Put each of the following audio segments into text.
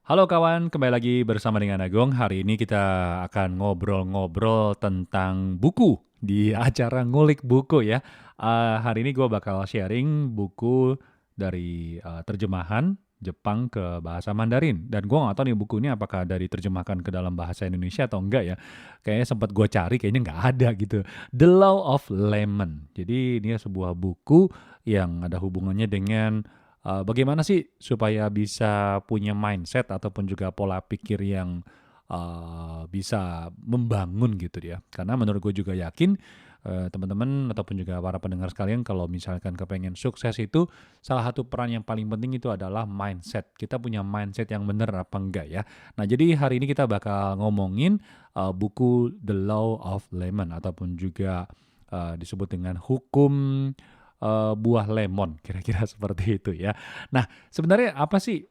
Halo kawan, kembali lagi bersama dengan Agung. Hari ini kita akan ngobrol-ngobrol tentang buku di acara Ngulik Buku ya. Hari ini gue bakal sharing buku dari terjemahan Jepang ke bahasa Mandarin. Dan gue nggak tahu nih buku ini apakah dari terjemahkan ke dalam bahasa Indonesia atau enggak ya. Kayaknya sempat gue cari, kayaknya nggak ada gitu. The Law of Lemon. Jadi ini sebuah buku yang ada hubungannya dengan bagaimana sih supaya bisa punya mindset ataupun juga pola pikir yang bisa membangun gitu ya. Karena menurut gue juga yakin teman-teman ataupun juga para pendengar sekalian kalau misalkan kepengen sukses itu salah satu peran yang paling penting itu adalah mindset. Kita punya mindset yang benar apa enggak ya. Nah jadi hari ini kita bakal ngomongin buku The Law of Lemon ataupun juga disebut dengan hukum buah lemon, kira-kira seperti itu ya. Nah, sebenarnya apa sih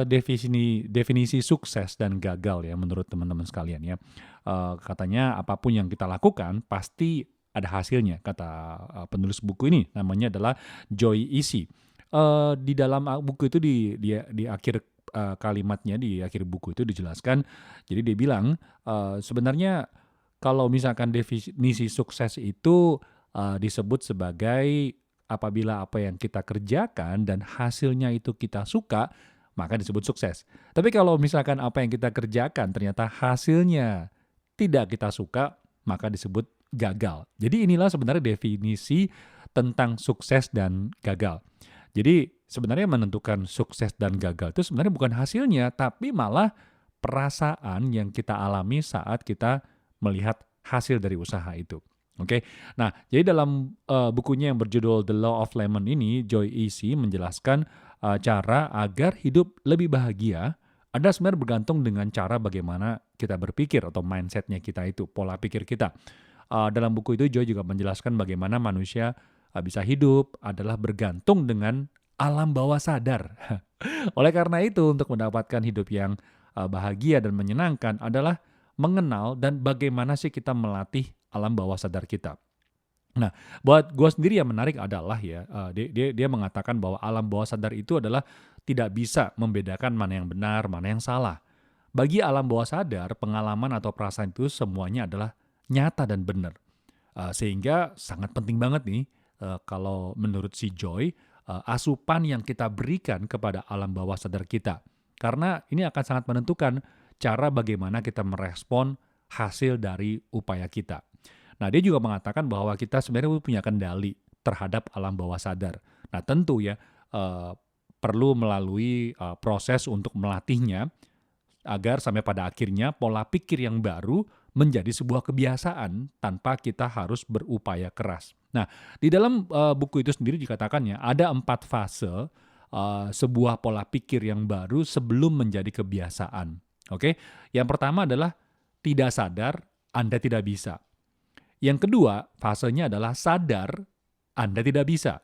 definisi definisi sukses dan gagal ya menurut teman-teman sekalian ya? Katanya apapun yang kita lakukan pasti ada hasilnya, kata penulis buku ini. Namanya adalah Joy Isi. Di dalam buku itu di akhir kalimatnya di akhir buku itu dijelaskan. Jadi dia bilang sebenarnya kalau misalkan definisi sukses itu disebut sebagai apabila apa yang kita kerjakan dan hasilnya itu kita suka, maka disebut sukses. Tapi kalau misalkan apa yang kita kerjakan ternyata hasilnya tidak kita suka, maka disebut gagal. Jadi inilah sebenarnya definisi tentang sukses dan gagal. Jadi sebenarnya menentukan sukses dan gagal itu sebenarnya bukan hasilnya, tapi malah perasaan yang kita alami saat kita melihat hasil dari usaha itu. Oke, nah jadi dalam bukunya yang berjudul The Law of Lemon ini, Joy Isi menjelaskan cara agar hidup lebih bahagia ada sebenarnya bergantung dengan cara bagaimana kita berpikir atau mindsetnya kita itu, pola pikir kita. Dalam buku itu Joy juga menjelaskan bagaimana manusia bisa hidup adalah bergantung dengan alam bawah sadar. Oleh karena itu, untuk mendapatkan hidup yang bahagia dan menyenangkan adalah mengenal dan bagaimana sih kita melatih alam bawah sadar kita. Nah, buat gue sendiri yang menarik adalah ya, dia mengatakan bahwa alam bawah sadar itu adalah tidak bisa membedakan mana yang benar, mana yang salah. Bagi alam bawah sadar, pengalaman atau perasaan itu semuanya adalah nyata dan benar. Sehingga sangat penting banget nih, kalau menurut si Joy, asupan yang kita berikan kepada alam bawah sadar kita. Karena ini akan sangat menentukan cara bagaimana kita merespon hasil dari upaya kita. Nah, dia juga mengatakan bahwa kita sebenarnya punya kendali terhadap alam bawah sadar. Nah, tentu ya perlu melalui proses untuk melatihnya agar sampai pada akhirnya pola pikir yang baru menjadi sebuah kebiasaan tanpa kita harus berupaya keras. Nah, di dalam buku itu sendiri dikatakannya ada 4 fase sebuah pola pikir yang baru sebelum menjadi kebiasaan. Oke, yang pertama adalah tidak sadar Anda tidak bisa. Yang kedua, fasenya adalah sadar Anda tidak bisa.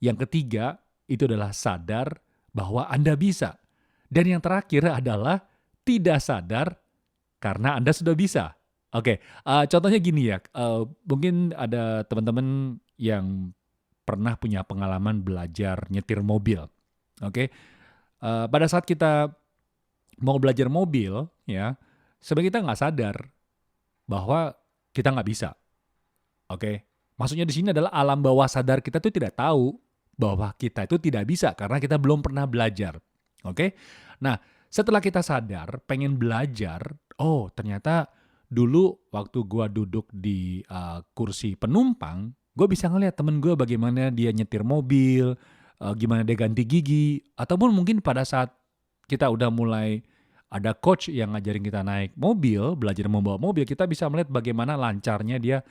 Yang ketiga, itu adalah sadar bahwa Anda bisa. Dan yang terakhir adalah tidak sadar karena Anda sudah bisa. Oke, contohnya gini ya, mungkin ada teman-teman yang pernah punya pengalaman belajar nyetir mobil. Oke, pada saat kita mau belajar mobil, ya, sebenarnya kita nggak sadar bahwa kita nggak bisa. Oke, maksudnya di sini adalah alam bawah sadar kita tuh tidak tahu bahwa kita itu tidak bisa karena kita belum pernah belajar. Oke, nah setelah kita sadar pengen belajar, oh ternyata dulu waktu gua duduk di kursi penumpang, gue bisa ngeliat temen gue bagaimana dia nyetir mobil, gimana dia ganti gigi, ataupun mungkin pada saat kita udah mulai ada coach yang ngajarin kita naik mobil, belajar membawa mobil, kita bisa melihat bagaimana lancarnya dia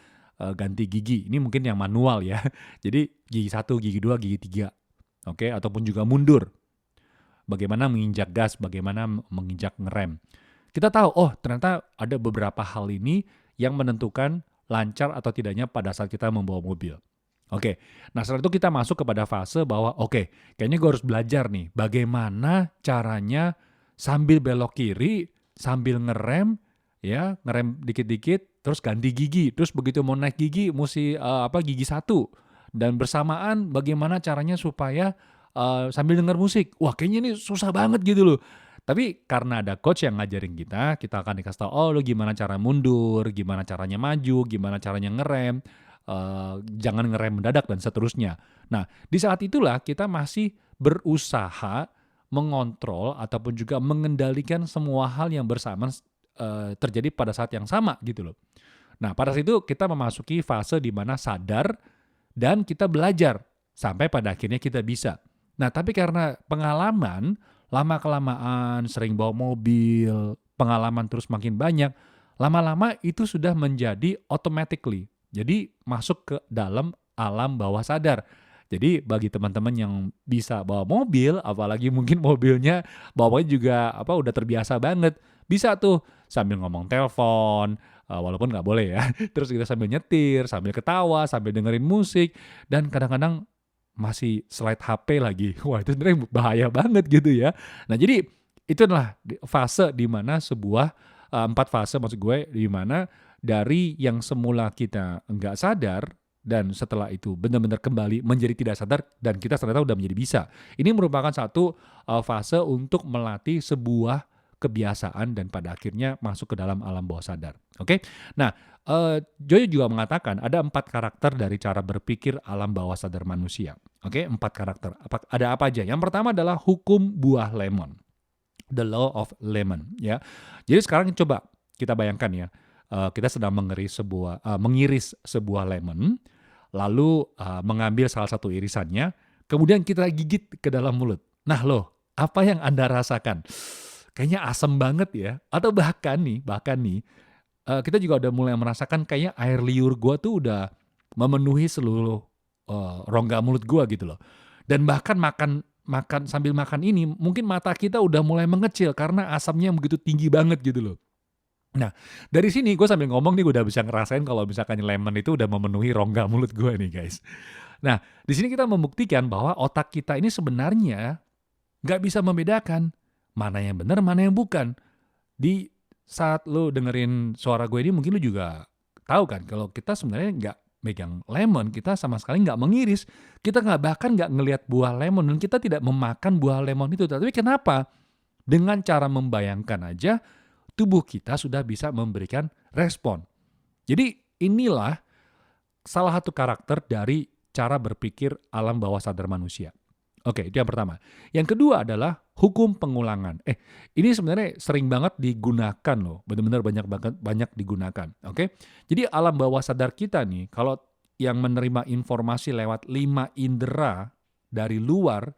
ganti gigi. Ini mungkin yang manual ya. Jadi gigi 1, gigi 2, gigi 3. Oke, ataupun juga mundur. Bagaimana menginjak gas, bagaimana menginjak ngerem. Kita tahu, oh ternyata ada beberapa hal ini yang menentukan lancar atau tidaknya pada saat kita membawa mobil. Oke, nah setelah itu kita masuk kepada fase bahwa oke, kayaknya gue harus belajar nih bagaimana caranya sambil belok kiri, sambil ngerem, ya ngerem dikit-dikit, terus ganti gigi, terus begitu mau naik gigi mesti gigi 1 dan bersamaan bagaimana caranya supaya sambil denger musik. Wah kayaknya ini susah banget gitu loh. Tapi karena ada coach yang ngajarin kita akan dikasih tahu, oh lu gimana cara mundur, gimana caranya maju, gimana caranya ngerem, jangan ngerem mendadak dan seterusnya. Nah, di saat itulah kita masih berusaha mengontrol ataupun juga mengendalikan semua hal yang bersamaan terjadi pada saat yang sama gitu loh. Nah, pada saat itu kita memasuki fase di mana sadar dan kita belajar sampai pada akhirnya kita bisa. Nah, tapi karena pengalaman lama-kelamaan sering bawa mobil, pengalaman terus makin banyak, lama-lama itu sudah menjadi automatically. Jadi masuk ke dalam alam bawah sadar. Jadi bagi teman-teman yang bisa bawa mobil, apalagi mungkin mobilnya bawanya juga udah terbiasa banget, bisa tuh sambil ngomong telepon, walaupun nggak boleh ya. Terus kita sambil nyetir, sambil ketawa, sambil dengerin musik, dan kadang-kadang masih slide HP lagi. Wah, itu sebenarnya bahaya banget gitu ya. Nah, jadi itu adalah fase di mana sebuah 4 fase maksud gue, di mana dari yang semula kita nggak sadar dan setelah itu benar-benar kembali menjadi tidak sadar dan kita ternyata udah menjadi bisa. Ini merupakan satu fase untuk melatih sebuah kebiasaan dan pada akhirnya masuk ke dalam alam bawah sadar. Oke? Nah, Joyo juga mengatakan ada 4 karakter dari cara berpikir alam bawah sadar manusia. Oke, 4 karakter. Ada apa aja? Yang pertama adalah hukum buah lemon. The law of lemon, ya. Jadi sekarang coba kita bayangkan ya, kita sedang mengiris sebuah lemon, lalu mengambil salah satu irisannya, kemudian kita gigit ke dalam mulut. Nah loh, apa yang Anda rasakan? Kayaknya asam banget ya. Atau bahkan nih, kita juga udah mulai merasakan kayaknya air liur gua tuh udah memenuhi seluruh rongga mulut gua gitu loh. Dan bahkan sambil makan ini, mungkin mata kita udah mulai mengecil karena asamnya begitu tinggi banget gitu loh. Nah, dari sini gue sambil ngomong nih gue udah bisa ngerasain kalau misalkan lemon itu udah memenuhi rongga mulut gue nih guys. Nah, di sini kita membuktikan bahwa otak kita ini sebenarnya nggak bisa membedakan mana yang benar, mana yang bukan. Di saat lo dengerin suara gue ini mungkin lo juga tahu kan kalau kita sebenarnya nggak megang lemon, kita sama sekali nggak mengiris, kita bahkan nggak ngelihat buah lemon dan kita tidak memakan buah lemon itu. Tapi kenapa? Dengan cara membayangkan aja, tubuh kita sudah bisa memberikan respon. Jadi inilah salah satu karakter dari cara berpikir alam bawah sadar manusia. Oke, itu yang pertama. Yang kedua adalah hukum pengulangan. Ini sebenarnya sering banget digunakan loh, benar-benar banyak digunakan. Oke, jadi alam bawah sadar kita nih, kalau yang menerima informasi lewat 5 indera dari luar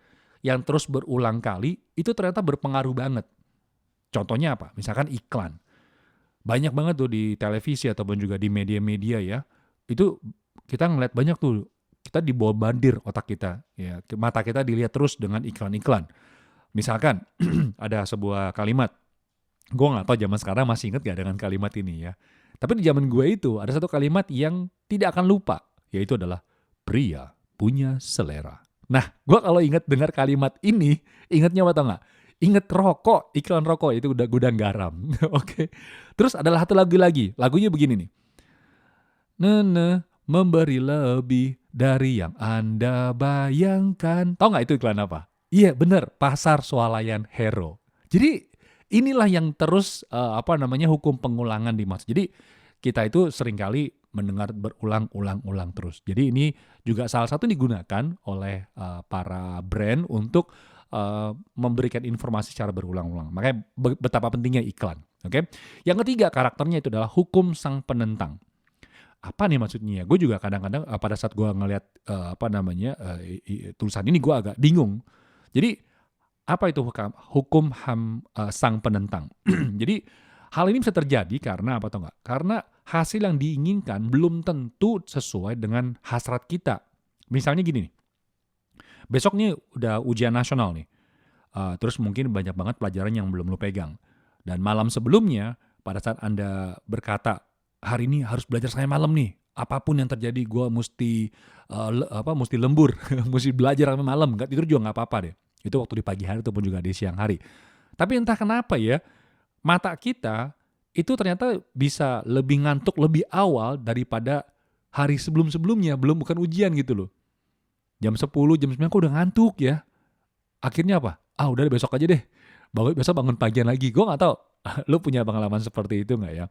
yang terus berulang kali, itu ternyata berpengaruh banget. Contohnya apa? Misalkan iklan. Banyak banget tuh di televisi ataupun juga di media-media ya. Itu kita ngeliat banyak tuh, kita dibombardir otak kita. Ya, mata kita dilihat terus dengan iklan-iklan. Misalkan ada sebuah kalimat. Gue gak tahu zaman sekarang masih inget gak dengan kalimat ini ya. Tapi di zaman gue itu ada satu kalimat yang tidak akan lupa. Yaitu adalah pria punya selera. Nah, gue kalau inget dengar kalimat ini, ingetnya apa tau gak? Inget rokok, iklan rokok itu udah gudang garam. Oke. Terus ada satu lagu lagi. Lagunya begini nih. Nene memberi lebih dari yang Anda bayangkan. Tahu nggak itu iklan apa? Iya bener, Pasar Swalayan Hero. Jadi inilah yang terus hukum pengulangan dimaksud. Jadi kita itu seringkali mendengar berulang-ulang terus. Jadi ini juga salah satu digunakan oleh para brand untuk memberikan informasi secara berulang-ulang. Makanya betapa pentingnya iklan. Oke. Yang ketiga karakternya itu adalah hukum sang penentang. Apa nih maksudnya? Gue juga kadang-kadang pada saat gue ngelihat tulisan ini gue agak bingung. Jadi apa itu hukum sang penentang? Jadi hal ini bisa terjadi karena apa tau nggak? Karena hasil yang diinginkan belum tentu sesuai dengan hasrat kita. Misalnya gini nih. Besok nih udah ujian nasional nih. Terus mungkin banyak banget pelajaran yang belum lo pegang. Dan malam sebelumnya pada saat Anda berkata, hari ini harus belajar sampai malam nih. Apapun yang terjadi gue mesti lembur, mesti belajar sampai malam. Itu juga gak apa-apa deh. Itu waktu di pagi hari ataupun juga di siang hari. Tapi entah kenapa ya, mata kita itu ternyata bisa lebih ngantuk lebih awal daripada hari sebelum-sebelumnya, bukan ujian gitu loh. Jam 10, jam 9 kok udah ngantuk ya. Akhirnya apa? Udah besok aja deh. besok bangun pagian lagi. Gue nggak tahu, lu punya pengalaman seperti itu nggak ya?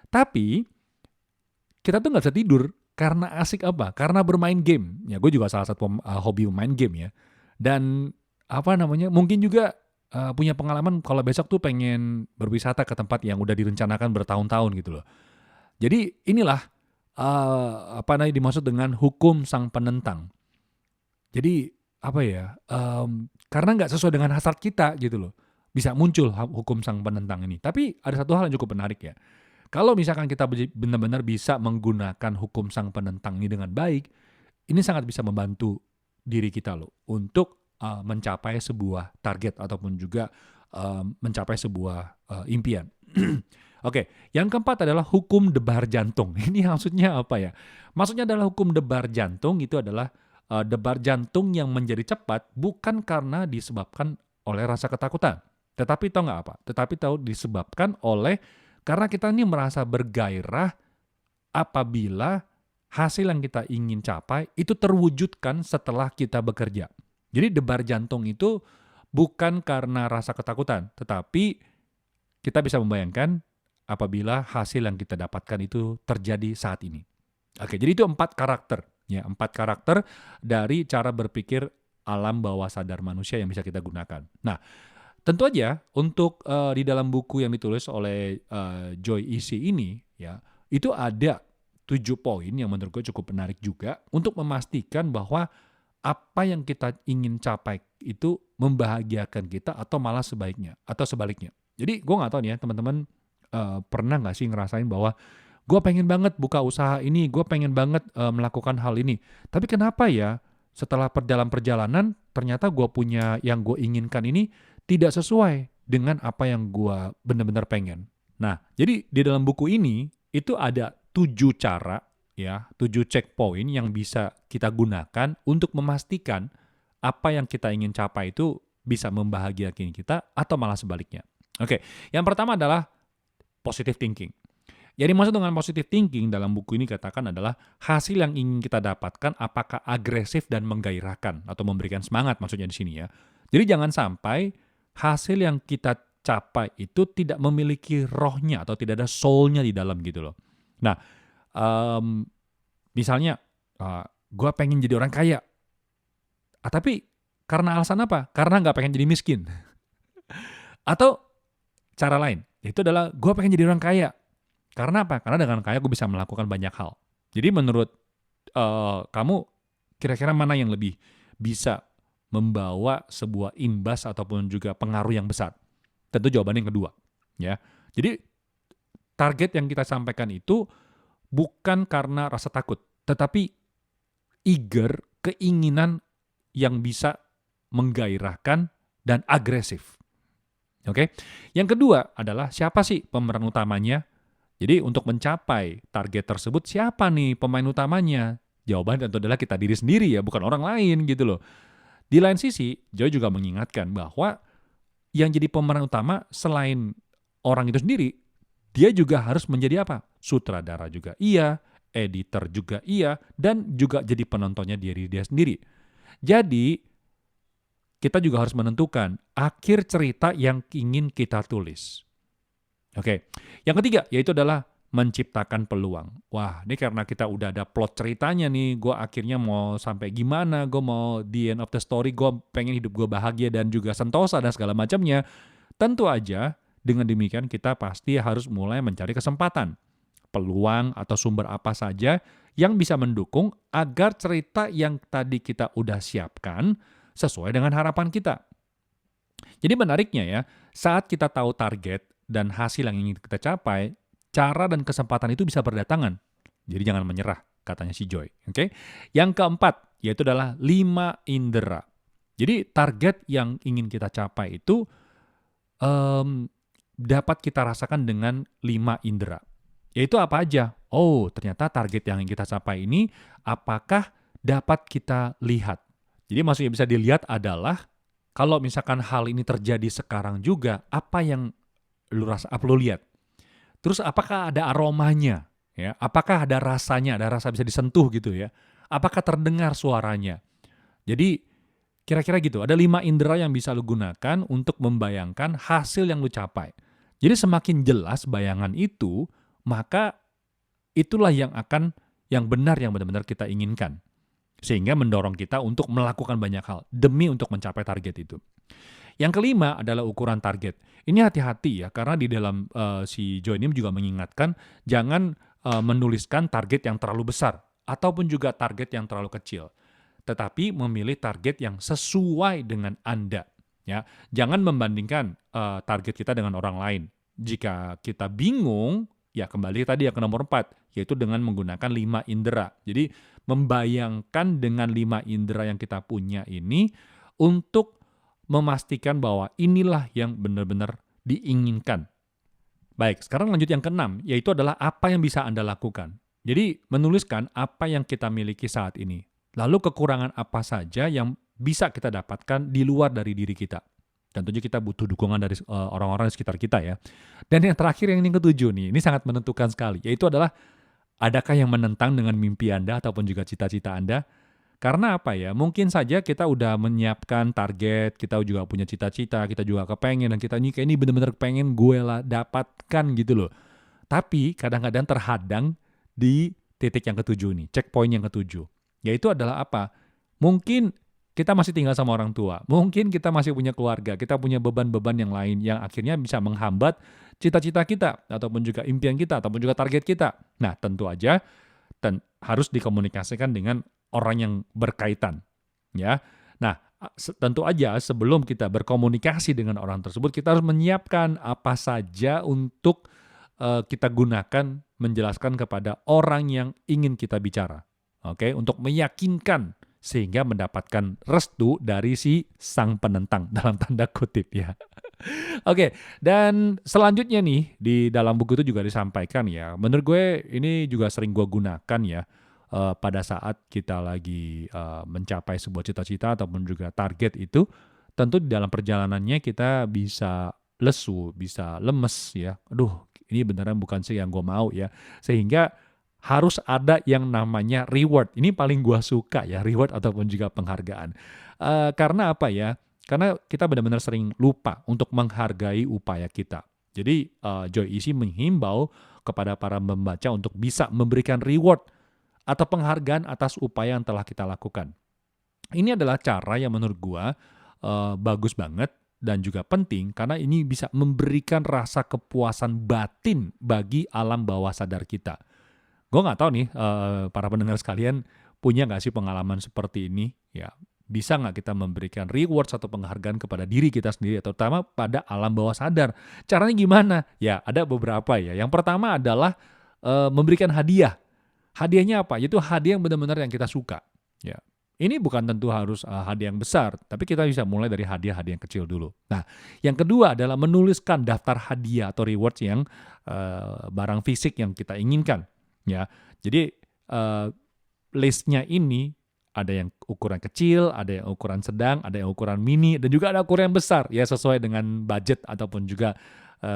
Tapi kita tuh nggak bisa tidur karena asik apa? Karena bermain game. Ya gue juga salah satu hobi main game ya. Dan mungkin juga punya pengalaman kalau besok tuh pengen berwisata ke tempat yang udah direncanakan bertahun-tahun gitu loh. Jadi inilah dimaksud dengan hukum sang penentang. Jadi karena nggak sesuai dengan hasrat kita gitu loh, bisa muncul hukum sang penentang ini. Tapi ada satu hal yang cukup menarik ya. Kalau misalkan kita benar-benar bisa menggunakan hukum sang penentang ini dengan baik, ini sangat bisa membantu diri kita loh untuk mencapai sebuah target ataupun juga mencapai sebuah impian. Oke, yang keempat adalah hukum debar jantung. Ini maksudnya apa ya? Maksudnya adalah hukum debar jantung itu adalah debar jantung yang menjadi cepat bukan karena disebabkan oleh rasa ketakutan. Tetapi tahu nggak apa? Tetapi tahu disebabkan oleh karena kita ini merasa bergairah apabila hasil yang kita ingin capai itu terwujudkan setelah kita bekerja. Jadi debar jantung itu bukan karena rasa ketakutan, tetapi kita bisa membayangkan apabila hasil yang kita dapatkan itu terjadi saat ini. Oke, jadi itu 4 karakter. Ya, 4 karakter dari cara berpikir alam bawah sadar manusia yang bisa kita gunakan. Nah, tentu aja untuk di dalam buku yang ditulis oleh Joy Isi ini, ya, itu ada 7 poin yang menurut gue cukup menarik juga untuk memastikan bahwa apa yang kita ingin capai itu membahagiakan kita atau malah sebaliknya. Jadi gue nggak tahu nih ya teman-teman pernah nggak sih ngerasain bahwa gue pengen banget buka usaha ini, gue pengen banget melakukan hal ini. Tapi kenapa ya setelah dalam perjalanan ternyata gue punya yang gue inginkan ini tidak sesuai dengan apa yang gue benar-benar pengen. Nah, jadi di dalam buku ini itu ada 7 cara ya, 7 checkpoint yang bisa kita gunakan untuk memastikan apa yang kita ingin capai itu bisa membahagiakan kita atau malah sebaliknya. Oke, yang pertama adalah positive thinking. Jadi maksud dengan positive thinking dalam buku ini katakan adalah hasil yang ingin kita dapatkan apakah agresif dan menggairahkan atau memberikan semangat maksudnya di sini ya. Jadi jangan sampai hasil yang kita capai itu tidak memiliki rohnya atau tidak ada soul-nya di dalam gitu loh. Nah, misalnya gue pengen jadi orang kaya, tapi karena alasan apa? Karena nggak pengen jadi miskin. Atau cara lain, itu adalah gue pengen jadi orang kaya. Karena apa? Karena dengan kaya gue bisa melakukan banyak hal. Jadi menurut kamu, kira-kira mana yang lebih bisa membawa sebuah imbas ataupun juga pengaruh yang besar? Tentu jawabannya yang kedua. Ya. Jadi target yang kita sampaikan itu bukan karena rasa takut, tetapi eager, keinginan yang bisa menggairahkan dan agresif. Oke. Yang kedua adalah siapa sih pemeran utamanya? Jadi untuk mencapai target tersebut siapa nih pemain utamanya? Jawabannya tentu adalah kita diri sendiri ya, bukan orang lain gitu loh. Di lain sisi, Joy juga mengingatkan bahwa yang jadi pemeran utama selain orang itu sendiri, dia juga harus menjadi apa? Sutradara juga iya, editor juga iya, dan juga jadi penontonnya diri dia sendiri. Jadi kita juga harus menentukan akhir cerita yang ingin kita tulis. Oke, yang ketiga yaitu adalah menciptakan peluang. Wah, ini karena kita udah ada plot ceritanya nih, gue akhirnya mau sampai gimana, gue mau the end of the story, gue pengen hidup gue bahagia dan juga sentosa dan segala macamnya. Tentu aja dengan demikian kita pasti harus mulai mencari kesempatan, peluang atau sumber apa saja yang bisa mendukung agar cerita yang tadi kita udah siapkan sesuai dengan harapan kita. Jadi menariknya ya, saat kita tahu target dan hasil yang ingin kita capai, cara dan kesempatan itu bisa berdatangan. Jadi jangan menyerah, katanya si Joy. Okay? Yang keempat, yaitu adalah 5 indera. Jadi target yang ingin kita capai itu dapat kita rasakan dengan 5 indera. Yaitu apa aja? Oh, ternyata target yang ingin kita capai ini apakah dapat kita lihat? Jadi maksudnya bisa dilihat adalah kalau misalkan hal ini terjadi sekarang juga, apa yang lu lihat? Terus apakah ada aromanya? Ya, apakah ada rasanya? Ada rasa bisa disentuh gitu ya? Apakah terdengar suaranya? Jadi Kira-kira gitu, ada 5 indera yang bisa lu gunakan untuk membayangkan hasil yang lu capai. Jadi semakin jelas bayangan itu, maka itulah yang benar yang benar-benar kita inginkan. Sehingga mendorong kita untuk melakukan banyak hal demi untuk mencapai target itu. Yang kelima adalah ukuran target. Ini hati-hati ya, karena di dalam si Joe ini juga mengingatkan jangan menuliskan target yang terlalu besar ataupun juga target yang terlalu kecil. Tetapi memilih target yang sesuai dengan Anda. Ya, jangan membandingkan target kita dengan orang lain. Jika kita bingung, ya kembali tadi ke nomor 4, yaitu dengan menggunakan 5 indera. Jadi membayangkan dengan 5 indera yang kita punya ini untuk memastikan bahwa inilah yang benar-benar diinginkan. Baik, sekarang lanjut yang keenam, yaitu adalah apa yang bisa Anda lakukan. Jadi menuliskan apa yang kita miliki saat ini. Lalu kekurangan apa saja yang bisa kita dapatkan di luar dari diri kita. Tentunya kita butuh dukungan dari orang-orang di sekitar kita ya. Dan yang terakhir yang ketujuh nih, ini sangat menentukan sekali, yaitu adalah adakah yang menentang dengan mimpi Anda ataupun juga cita-cita Anda? Karena apa ya, mungkin saja kita udah menyiapkan target, kita juga punya cita-cita, kita juga kepengen, dan kita ini benar-benar pengen gue lah dapatkan gitu loh. Tapi kadang-kadang terhadang di titik yang ketujuh nih, checkpoint yang ketujuh. Yaitu adalah apa? Mungkin kita masih tinggal sama orang tua, mungkin kita masih punya keluarga, kita punya beban-beban yang lain yang akhirnya bisa menghambat cita-cita kita, ataupun juga impian kita, ataupun juga target kita. Nah, tentu aja harus dikomunikasikan dengan orang yang berkaitan. Ya, nah tentu aja sebelum kita berkomunikasi dengan orang tersebut, kita harus menyiapkan apa saja untuk kita gunakan menjelaskan kepada orang yang ingin kita bicara. Oke, untuk meyakinkan sehingga mendapatkan restu dari si sang penentang dalam tanda kutip ya. Oke, dan selanjutnya nih di dalam buku itu juga disampaikan ya. Menurut gue ini juga sering gue gunakan ya pada saat kita lagi mencapai sebuah cita-cita ataupun juga target itu. Tentu di dalam perjalanannya kita bisa lesu, bisa lemes ya. Aduh, ini beneran bukan sih yang gue mau ya. Sehingga harus ada yang namanya reward. Ini paling gue suka ya, reward ataupun juga penghargaan. Karena apa ya? Karena kita benar-benar sering lupa untuk menghargai upaya kita. Jadi Joy Isi menghimbau kepada para pembaca untuk bisa memberikan reward atau penghargaan atas upaya yang telah kita lakukan. Ini adalah cara yang menurut gue bagus banget dan juga penting karena ini bisa memberikan rasa kepuasan batin bagi alam bawah sadar kita. Gue nggak tahu nih para pendengar sekalian punya nggak sih pengalaman seperti ini? Ya, bisa nggak kita memberikan reward atau penghargaan kepada diri kita sendiri, terutama pada alam bawah sadar? Caranya gimana? Ya, ada beberapa ya. Yang pertama adalah memberikan hadiah. Hadiahnya apa? Yaitu hadiah yang benar-benar yang kita suka. Ya, ini bukan tentu harus hadiah yang besar, tapi kita bisa mulai dari hadiah-hadiah yang kecil dulu. Nah, yang kedua adalah menuliskan daftar hadiah atau rewards yang barang fisik yang kita inginkan. Ya, jadi listnya ini ada yang ukuran kecil, ada yang ukuran sedang, ada yang ukuran mini, dan juga ada ukuran yang besar. Ya, sesuai dengan budget ataupun juga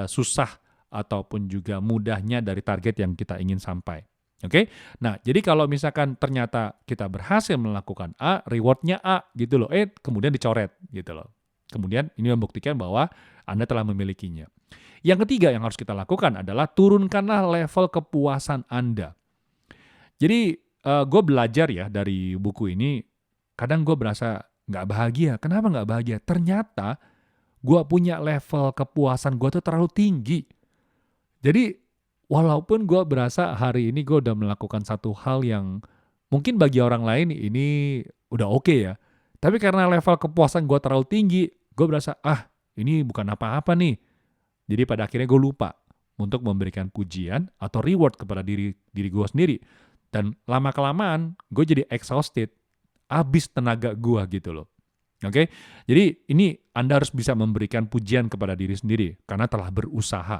susah ataupun juga mudahnya dari target yang kita ingin sampai. Oke, nah jadi kalau misalkan ternyata kita berhasil melakukan A, rewardnya A gitu loh, kemudian dicoret gitu loh. Kemudian ini membuktikan bahwa Anda telah memilikinya. Yang ketiga yang harus kita lakukan adalah turunkanlah level kepuasan Anda. Jadi gue belajar ya dari buku ini, kadang gue berasa gak bahagia. Kenapa gak bahagia? Ternyata gue punya level kepuasan gue tuh terlalu tinggi. Jadi walaupun gue berasa hari ini gue udah melakukan satu hal yang mungkin bagi orang lain ini udah oke ya. Tapi karena level kepuasan gue terlalu tinggi, gue berasa ini bukan apa-apa nih. Jadi pada akhirnya gue lupa untuk memberikan pujian atau reward kepada diri gue sendiri. Dan lama-kelamaan gue jadi exhausted, habis tenaga gue gitu loh. Oke? Jadi ini Anda harus bisa memberikan pujian kepada diri sendiri karena telah berusaha.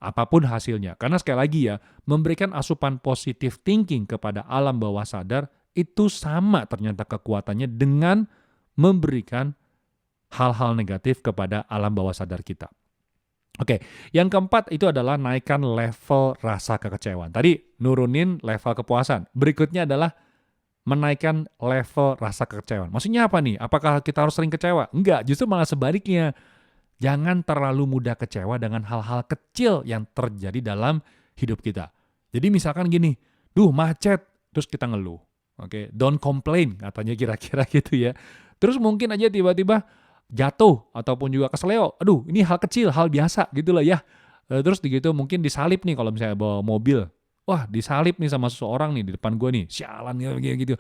Apapun hasilnya. Karena sekali lagi ya, memberikan asupan positive thinking kepada alam bawah sadar itu sama ternyata kekuatannya dengan memberikan hal-hal negatif kepada alam bawah sadar kita. Oke, yang keempat itu adalah naikkan level rasa kekecewaan. Tadi nurunin level kepuasan. Berikutnya adalah menaikkan level rasa kekecewaan. Maksudnya apa nih? Apakah kita harus sering kecewa? Enggak, justru malah sebaliknya. Jangan terlalu mudah kecewa dengan hal-hal kecil yang terjadi dalam hidup kita. Jadi misalkan gini, duh macet, terus kita ngeluh. Oke, don't complain katanya kira-kira gitu ya. Terus mungkin aja tiba-tiba jatuh ataupun juga kesleo. Aduh, ini hal kecil, hal biasa gitu lah ya. Terus gitu mungkin disalip nih kalau misalnya bawa mobil. Wah, disalip nih sama seseorang nih di depan gue nih. Sialan gitu.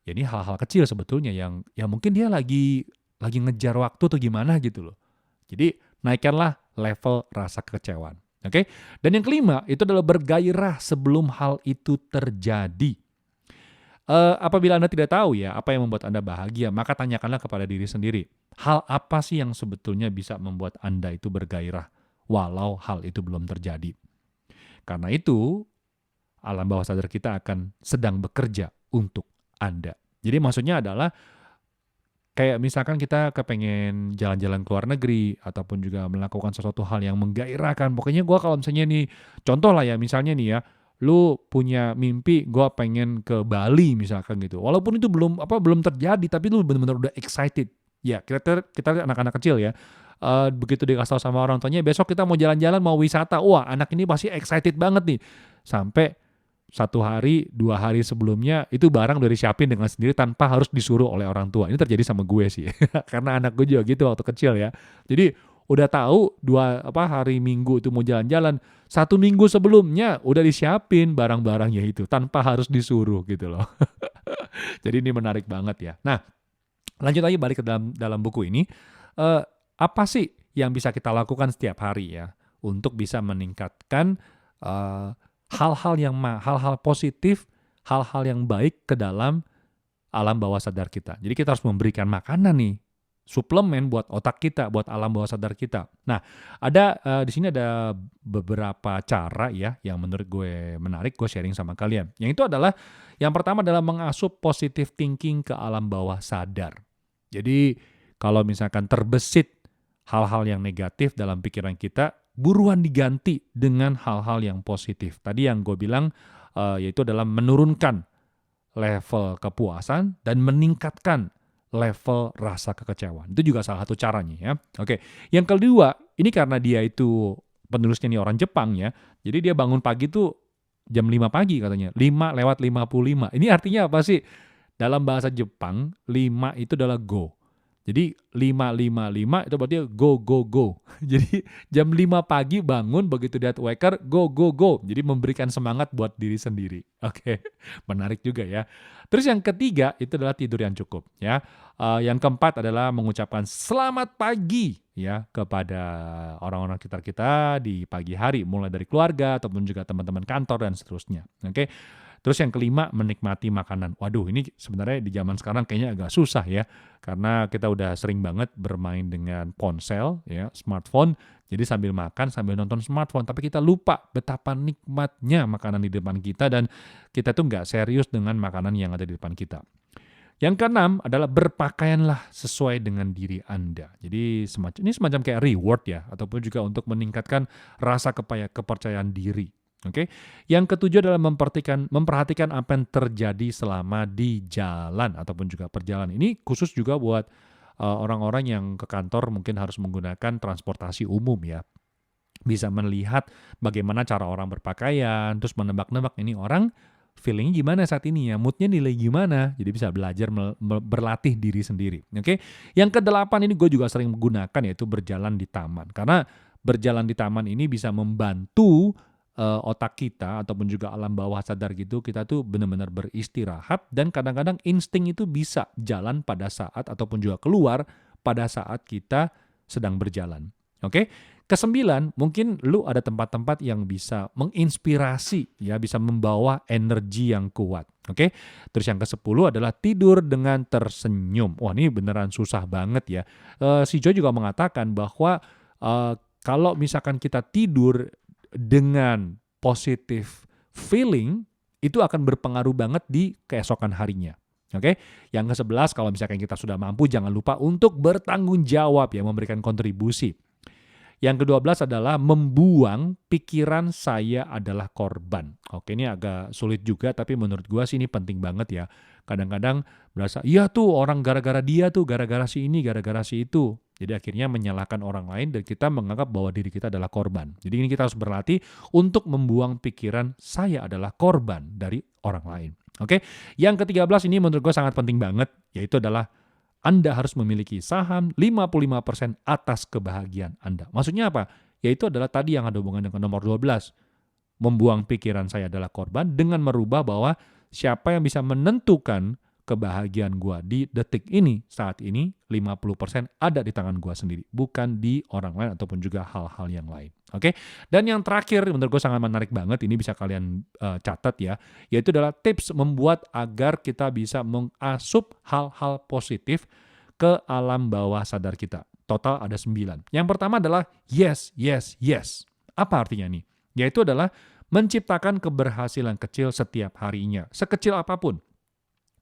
Ya ini hal-hal kecil sebetulnya yang ya mungkin dia lagi ngejar waktu atau gimana gitu loh. Jadi naikkanlah level rasa kekecewaan. Oke? Dan yang kelima itu adalah bergairah sebelum hal itu terjadi. Apabila Anda tidak tahu ya apa yang membuat Anda bahagia, maka tanyakanlah kepada diri sendiri. Hal apa sih yang sebetulnya bisa membuat Anda itu bergairah walau hal itu belum terjadi? Karena itu alam bawah sadar kita akan sedang bekerja untuk Anda. Jadi maksudnya adalah kayak misalkan kita kepengen jalan-jalan ke luar negeri ataupun juga melakukan sesuatu hal yang menggairahkan. Pokoknya gue kalau misalnya nih, contoh lah ya misalnya nih ya, lu punya mimpi gue pengen ke Bali misalkan gitu. Walaupun itu belum terjadi tapi lu benar-benar udah excited. Ya kita anak-anak kecil ya. Begitu dikasih tahu sama orang tuanya besok kita mau jalan-jalan mau wisata. Wah anak ini pasti excited banget nih. Sampai 1 hari, 2 hari sebelumnya itu barang udah disiapin dengan sendiri tanpa harus disuruh oleh orang tua. Ini terjadi sama gue sih, karena anak gue juga gitu waktu kecil ya. Jadi udah tahu hari Minggu itu mau jalan-jalan, 1 minggu sebelumnya udah disiapin barang-barangnya itu tanpa harus disuruh gitu loh. Jadi ini menarik banget ya. Nah, lanjut lagi balik ke dalam buku ini. Apa sih yang bisa kita lakukan setiap hari ya untuk bisa meningkatkan hal-hal positif, hal-hal yang baik ke dalam alam bawah sadar kita. Jadi kita harus memberikan makanan nih, suplemen buat otak kita, buat alam bawah sadar kita. Nah, di sini ada beberapa cara ya yang menurut gue menarik, gue sharing sama kalian. Yang itu adalah, yang pertama adalah mengasup positive thinking ke alam bawah sadar. Jadi kalau misalkan terbesit hal-hal yang negatif dalam pikiran kita, buruan diganti dengan hal-hal yang positif. Tadi yang gue bilang yaitu adalah menurunkan level kepuasan dan meningkatkan level rasa kekecewaan. Itu juga salah satu caranya ya. Oke. Yang kedua, ini karena dia itu penulisnya nih orang Jepang ya. Jadi dia bangun pagi tuh jam 5 pagi katanya. 5:55. Ini artinya apa sih? Dalam bahasa Jepang, 5 itu adalah go. Jadi 5:55 itu berarti go. Jadi jam 5 pagi bangun, begitu lihat waker, go. Jadi memberikan semangat buat diri sendiri. Oke, menarik juga ya. Terus yang ketiga itu adalah tidur yang cukup ya. Yang keempat adalah mengucapkan selamat pagi ya kepada orang-orang sekitar kita di pagi hari, mulai dari keluarga ataupun juga teman-teman kantor dan seterusnya. Oke. Terus yang kelima, menikmati makanan. Waduh, ini sebenarnya di zaman sekarang kayaknya agak susah ya. Karena kita udah sering banget bermain dengan ponsel, ya, smartphone. Jadi sambil makan, sambil nonton smartphone. Tapi kita lupa betapa nikmatnya makanan di depan kita. Dan kita tuh nggak serius dengan makanan yang ada di depan kita. Yang keenam adalah berpakaianlah sesuai dengan diri Anda. Jadi ini semacam kayak reward ya. Ataupun juga untuk meningkatkan rasa kepercayaan diri. Oke. Yang ketujuh adalah memperhatikan apa yang terjadi selama di jalan ataupun juga perjalanan. Ini khusus juga buat orang-orang yang ke kantor mungkin harus menggunakan transportasi umum ya. Bisa melihat bagaimana cara orang berpakaian, terus menebak-nebak ini orang feelingnya gimana saat ini ya, moodnya nilai gimana. Jadi bisa belajar berlatih diri sendiri. Oke. Yang kedelapan ini gue juga sering menggunakan yaitu berjalan di taman. Karena berjalan di taman ini bisa membantu otak kita ataupun juga alam bawah sadar gitu, kita tuh benar-benar beristirahat dan kadang-kadang insting itu bisa jalan pada saat ataupun juga keluar pada saat kita sedang berjalan. Oke? Kesembilan, mungkin lu ada tempat-tempat yang bisa menginspirasi ya, bisa membawa energi yang kuat. Oke? Terus yang ke-10 adalah tidur dengan tersenyum. Wah, ini beneran susah banget ya. Si Joe juga mengatakan bahwa kalau misalkan kita tidur dengan positive feeling, itu akan berpengaruh banget di keesokan harinya. Oke? Yang ke-11, kalau misalkan kita sudah mampu, jangan lupa untuk bertanggung jawab ya, memberikan kontribusi. Yang ke-12 adalah membuang pikiran saya adalah korban. Oke, ini agak sulit juga, tapi menurut gua sih ini penting banget ya. Kadang-kadang berasa, iya tuh orang gara-gara dia tuh, gara-gara si ini, gara-gara si itu. Jadi akhirnya menyalahkan orang lain dan kita menganggap bahwa diri kita adalah korban. Jadi ini kita harus berlatih untuk membuang pikiran saya adalah korban dari orang lain. Oke, yang ke-13 ini menurut gue sangat penting banget, yaitu adalah Anda harus memiliki saham 55% atas kebahagiaan Anda. Maksudnya apa? Yaitu adalah tadi yang ada hubungan dengan nomor 12. Membuang pikiran saya adalah korban dengan merubah bahwa siapa yang bisa menentukan kebahagiaan gua di detik ini, saat ini 50% ada di tangan gua sendiri, bukan di orang lain ataupun juga hal-hal yang lain. Oke? Dan yang terakhir menurut gue sangat menarik banget, ini bisa kalian catat ya, yaitu adalah tips membuat agar kita bisa mengasup hal-hal positif ke alam bawah sadar kita. Total ada 9. Yang pertama adalah yes, yes, yes. Apa artinya nih? Yaitu adalah menciptakan keberhasilan kecil setiap harinya, sekecil apapun.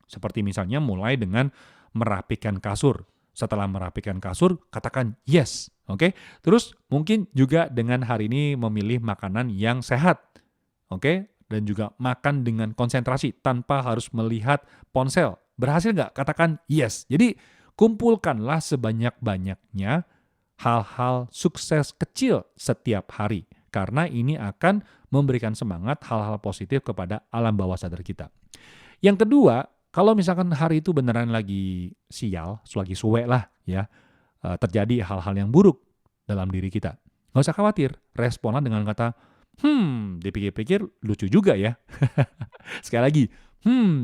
Seperti misalnya mulai dengan merapikan kasur. Setelah merapikan kasur, katakan yes. Oke? Terus mungkin juga dengan hari ini memilih makanan yang sehat. Oke? Dan juga makan dengan konsentrasi tanpa harus melihat ponsel. Berhasil nggak? Katakan yes. Jadi kumpulkanlah sebanyak-banyaknya hal-hal sukses kecil setiap hari. Karena ini akan memberikan semangat hal-hal positif kepada alam bawah sadar kita. Yang kedua, kalau misalkan hari itu beneran lagi sial, lagi suwe lah ya, terjadi hal-hal yang buruk dalam diri kita. Nggak usah khawatir, responlah dengan kata, dipikir-pikir lucu juga ya. Sekali lagi,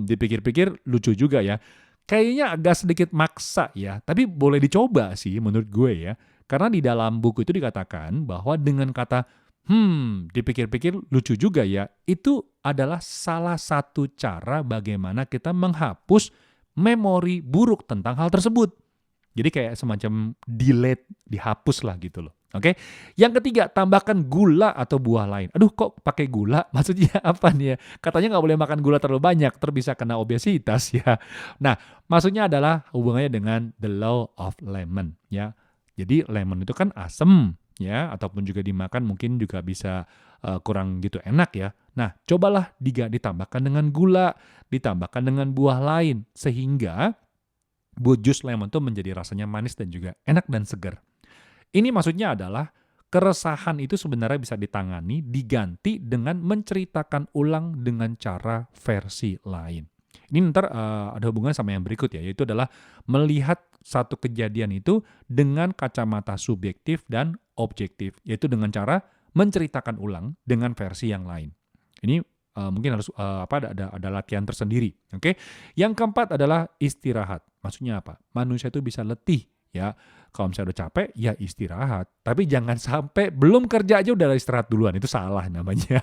dipikir-pikir lucu juga ya. Kayaknya agak sedikit maksa ya, tapi boleh dicoba sih menurut gue ya. Karena di dalam buku itu dikatakan bahwa dengan kata dipikir-pikir lucu juga ya, itu adalah salah satu cara bagaimana kita menghapus memori buruk tentang hal tersebut. Jadi kayak semacam delete, dihapus lah gitu loh. Oke. Yang ketiga, tambahkan gula atau buah lain. Aduh, kok pakai gula? Maksudnya apa nih ya? Katanya nggak boleh makan gula terlalu banyak, bisa kena obesitas ya. Nah, maksudnya adalah hubungannya dengan the law of lemon ya. Jadi lemon itu kan asem ya, ataupun juga dimakan mungkin juga bisa kurang gitu enak ya. Nah, cobalah ditambahkan dengan gula, ditambahkan dengan buah lain, sehingga jus lemon itu menjadi rasanya manis dan juga enak dan segar. Ini maksudnya adalah keresahan itu sebenarnya bisa ditangani, diganti dengan menceritakan ulang dengan cara versi lain. Ini ntar ada hubungan sama yang berikut ya, yaitu adalah melihat satu kejadian itu dengan kacamata subjektif dan objektif, yaitu dengan cara menceritakan ulang dengan versi yang lain. Ini mungkin harus ada latihan tersendiri. Oke. Yang keempat adalah istirahat. Maksudnya apa? Manusia itu bisa letih ya. Kalau misalnya udah capek, ya istirahat. Tapi jangan sampai belum kerja aja udah istirahat duluan. Itu salah namanya.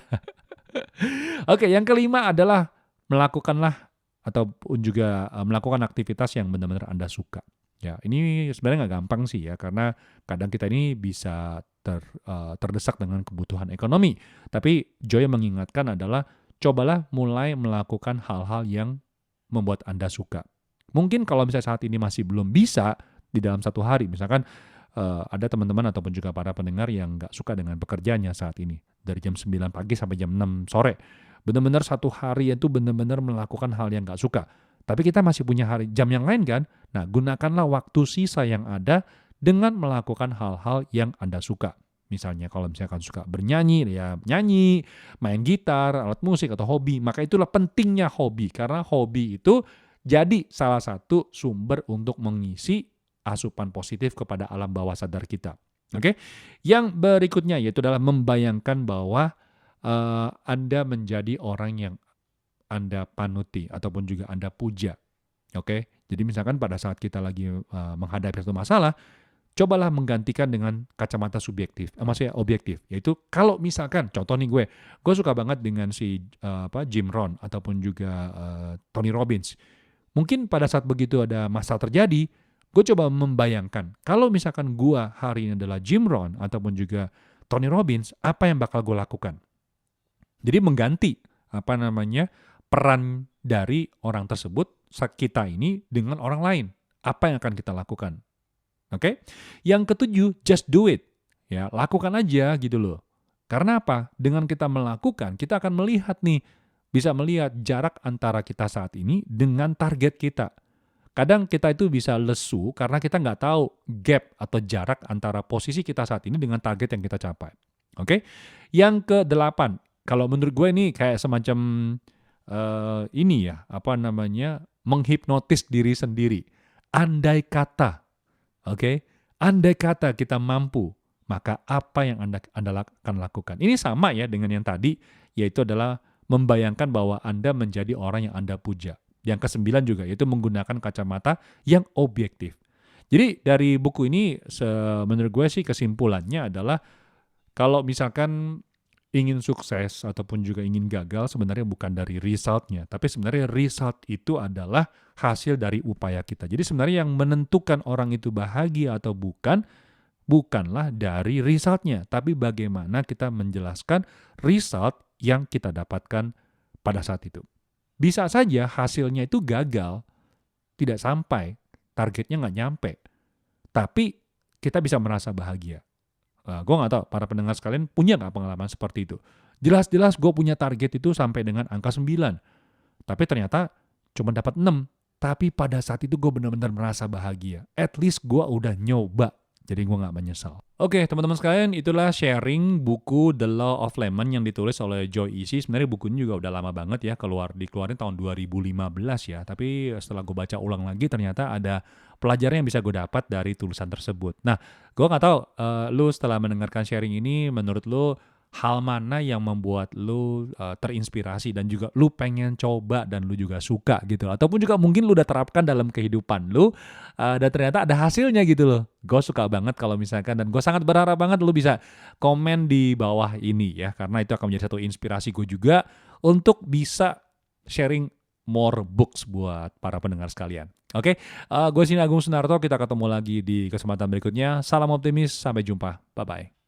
Oke, yang kelima adalah melakukanlah ataupun juga melakukan aktivitas yang benar-benar Anda suka. Ya, ini sebenarnya nggak gampang sih ya, karena kadang kita ini bisa terdesak dengan kebutuhan ekonomi. Tapi Joy mengingatkan adalah cobalah mulai melakukan hal-hal yang membuat Anda suka. Mungkin kalau misalnya saat ini masih belum bisa di dalam satu hari, misalkan ada teman-teman ataupun juga para pendengar yang nggak suka dengan pekerjaannya saat ini. Dari jam 9 pagi sampai jam 6 sore. Benar-benar satu hari itu benar-benar melakukan hal yang nggak suka. Tapi kita masih punya jam yang lain kan? Nah, gunakanlah waktu sisa yang ada dengan melakukan hal-hal yang Anda suka. Misalnya kalau misalkan suka bernyanyi, ya nyanyi, main gitar, alat musik, atau hobi. Maka itulah pentingnya hobi. Karena hobi itu jadi salah satu sumber untuk mengisi asupan positif kepada alam bawah sadar kita. Oke? Yang berikutnya yaitu adalah membayangkan bahwa Anda menjadi orang yang Anda panuti ataupun juga Anda puja. Oke? Jadi misalkan pada saat kita lagi menghadapi satu masalah, cobalah menggantikan dengan kacamata subjektif, maksudnya objektif. Yaitu kalau misalkan, contoh nih gue suka banget dengan si Jim Rohn ataupun juga Tony Robbins. Mungkin pada saat begitu ada masalah terjadi, gue coba membayangkan, kalau misalkan gue hari ini adalah Jim Rohn ataupun juga Tony Robbins, apa yang bakal gue lakukan? Jadi mengganti peran dari orang tersebut, kita ini dengan orang lain. Apa yang akan kita lakukan? Oke? Yang ketujuh, just do it. Ya, lakukan aja gitu loh. Karena apa? Dengan kita melakukan, kita akan melihat nih, bisa melihat jarak antara kita saat ini dengan target kita. Kadang kita itu bisa lesu karena kita nggak tahu gap atau jarak antara posisi kita saat ini dengan target yang kita capai. Oke? Yang ke-8, kalau menurut gue ini kayak semacam ini ya, apa namanya, menghipnotis diri sendiri. Andai kata, oke? Andai kata kita mampu, maka apa yang Anda akan lakukan? Ini sama ya dengan yang tadi, yaitu adalah membayangkan bahwa Anda menjadi orang yang Anda puja. Yang ke-9 juga, yaitu menggunakan kacamata yang objektif. Jadi dari buku ini, menurut gue sih kesimpulannya adalah kalau misalkan ingin sukses ataupun juga ingin gagal sebenarnya bukan dari resultnya, tapi sebenarnya result itu adalah hasil dari upaya kita. Jadi sebenarnya yang menentukan orang itu bahagia atau bukan, bukanlah dari resultnya, tapi bagaimana kita menjelaskan result yang kita dapatkan pada saat itu. Bisa saja hasilnya itu gagal, tidak sampai, targetnya nggak nyampe, tapi kita bisa merasa bahagia. Gue nggak tahu para pendengar sekalian punya nggak pengalaman seperti itu. Jelas-jelas gue punya target itu sampai dengan angka 9. Tapi ternyata cuma dapat 6. Tapi pada saat itu gue benar-benar merasa bahagia. At least gue udah nyoba. Jadi gue nggak menyesal. Oke, teman-teman sekalian, itulah sharing buku The Law of Lemon yang ditulis oleh Joe Easy. Sebenarnya bukunya juga udah lama banget ya, dikeluarin tahun 2015 ya. Tapi setelah gue baca ulang lagi, ternyata ada pelajaran yang bisa gue dapat dari tulisan tersebut. Nah, gue nggak tahu, lu setelah mendengarkan sharing ini, menurut lu hal mana yang membuat lu terinspirasi dan juga lu pengen coba dan lu juga suka gitu, ataupun juga mungkin lu udah terapkan dalam kehidupan lu, dan ternyata ada hasilnya gitu loh. Gue suka banget kalau misalkan, dan gue sangat berharap banget lu bisa komen di bawah ini ya, karena itu akan menjadi satu inspirasi gue juga untuk bisa sharing more books buat para pendengar sekalian. Oke, gue sini Agung Sunarto, kita ketemu lagi di kesempatan berikutnya. Salam optimis, sampai jumpa, bye-bye.